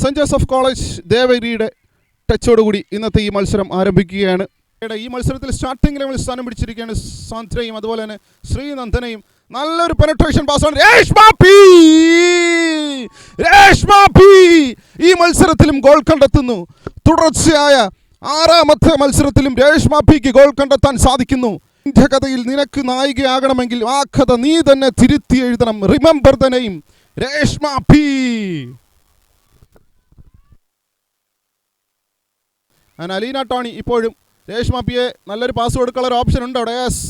Cent Joseph college ദേവഗിരിയുടെ ടച്ചോടുകൂടി ഇന്നത്തെ ഈ മത്സരം ആരംഭിക്കുകയാണ്. ഈ മത്സരത്തിൽ സ്റ്റാർട്ടിംഗ് ലെവലിൽ സ്ഥാനം പിടിച്ചിരിക്കുകയാണ് സാന്ദ്രയും അതുപോലെ തന്നെ ശ്രീനന്ദനയും. നല്ലൊരു പെനട്രേഷൻ പാസ്സാണ്. രേഷ്മ പി ഈ മത്സരത്തിലും ഗോൾ കണ്ടെത്തുന്നു. തുടർച്ചയായ 6ാമത്തെ മത്സരത്തിലും രേഷ്മ പിക്ക് ഗോൾ കണ്ടെത്താൻ സാധിക്കുന്നു. ഇന്ത്യ കഥയിൽ നിനക്ക് നായികയാകണമെങ്കിൽ ആ കഥ നീ തന്നെ തിരുത്തി എഴുതണം. Remember the name Reshma P. Aleena Tony ഇപ്പോഴും രേഷ്മ പിയെ നല്ലൊരു പാസ് കൊടുക്കാനുള്ള ഒരു ഓപ്ഷൻ ഉണ്ട് അവിടെ. Yes,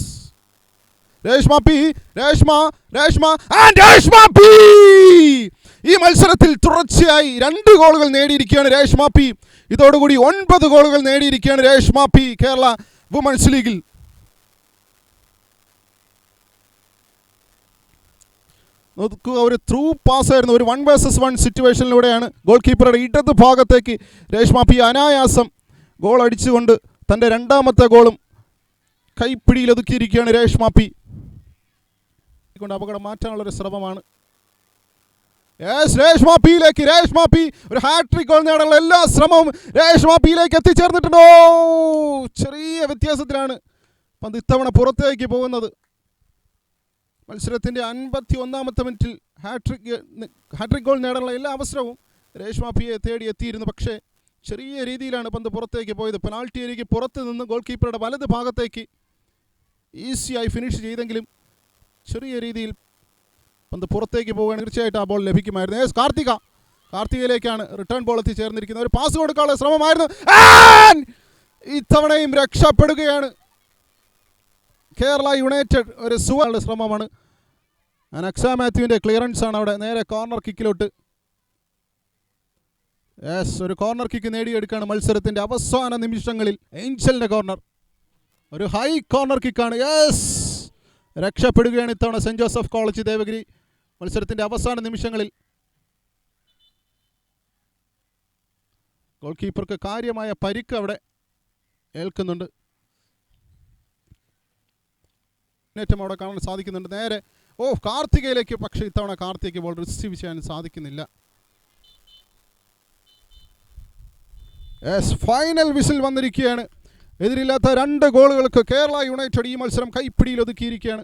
Reshma P, Reshma P ഈ മത്സരത്തിൽ തുടർച്ചയായി 2 ഗോളുകൾ നേടിയിരിക്കുകയാണ് രേഷ്മ പി. ഇതോടുകൂടി 9 ഗോളുകൾ നേടിയിരിക്കുകയാണ് രേഷ്മ പി കേരള വുമൻസ് ലീഗിൽ. നോക്കുക, ഒരു ത്രൂ പാസ് ആയിരുന്നു. ഒരു 1 vs 1 സിറ്റുവേഷനിലൂടെയാണ് ഗോൾ കീപ്പറുടെ ഇടത് ഭാഗത്തേക്ക് രേഷ്മ പി അനായാസം ഗോൾ അടിച്ചുകൊണ്ട് തൻ്റെ 2ാമത്തെ ഗോളും കൈപ്പിടിയിൽ ഒതുക്കിയിരിക്കുകയാണ് രേഷ്മ പി. കൊണ്ട് അപകടം മാറ്റാനുള്ളൊരു ശ്രമമാണ്. രേഷ്മ പി ഒരു ഹാട്രിക് ഗോൾ നേടാനുള്ള എല്ലാ ശ്രമവും രേഷ്മ പിയിലേക്ക് എത്തിച്ചേർന്നിട്ടുണ്ടോ? ചെറിയ വ്യത്യാസത്തിലാണ് പന്ത് ഇത്തവണ പുറത്തേക്ക് പോകുന്നത്. മത്സരത്തിൻ്റെ 51ാമത്തെ മിനിറ്റിൽ ഹാട്രിക് ഗോൾ നേടാനുള്ള എല്ലാ അവസരവും രേഷ്മ പിയെ തേടി എത്തിയിരുന്നു. പക്ഷേ ചെറിയ രീതിയിലാണ് പന്ത് പുറത്തേക്ക് പോയത്. പെനാൾട്ടി ഏരിയയ്ക്ക് പുറത്ത് നിന്ന് ഗോൾ കീപ്പറുടെ വലത് ഭാഗത്തേക്ക് ഈസിയായി ഫിനിഷ് ചെയ്തെങ്കിലും ചെറിയ രീതിയിൽ പന്ത് പുറത്തേക്ക് പോവുകയാണ്. തീർച്ചയായിട്ടും ആ ബോൾ ലഭിക്കുമായിരുന്നു. കാർത്തികയിലേക്കാണ് റിട്ടേൺ ബോൾ എത്തിച്ചേർന്നിരിക്കുന്നത്. ഒരു പാസ് കൊടുക്കാനുള്ള ശ്രമമായിരുന്നു. ഇത്തവണയും രക്ഷപ്പെടുകയാണ് കേരള യുണൈറ്റഡ്. ഒരു സുവർണ ശ്രമമാണ്. അനക്സ മാത്യുവിൻ്റെ ക്ലിയറൻസ് ആണ് അവിടെ നേരെ കോർണർ കിക്കിലോട്ട്. ഒരു കോർണർ കിക്ക് നേടിയെടുക്കുകയാണ് മത്സരത്തിൻ്റെ അവസാന നിമിഷങ്ങളിൽ. ഏഞ്ചലിൻ്റെ കോർണർ, ഒരു ഹൈ കോർണർ കിക്കാണ്. രക്ഷപ്പെടുകയാണ് ഇത്തവണ സെൻറ് ജോസഫ് കോളേജ് ദേവഗിരി മത്സരത്തിൻ്റെ അവസാന നിമിഷങ്ങളിൽ. ഗോൾ കീപ്പർക്ക് കാര്യമായ പരിക്ക് അവിടെ ഏൽക്കുന്നുണ്ട്. മുന്നേറ്റം അവിടെ കാണാൻ സാധിക്കുന്നുണ്ട്. നേരെ കാർത്തികയിലേക്ക്, പക്ഷേ ഇത്തവണ കാർത്തികയ്ക്ക് ബോൾ റിസീവ് ചെയ്യാൻ സാധിക്കുന്നില്ല. ഫൈനൽ വിസിൽ വന്നിരിക്കുകയാണ്. എതിരില്ലാത്ത 2 ഗോളുകൾക്ക് കേരള യുണൈറ്റഡ് ഈ മത്സരം കൈപ്പിടിയിൽ ഒതുക്കിയിരിക്കുകയാണ്.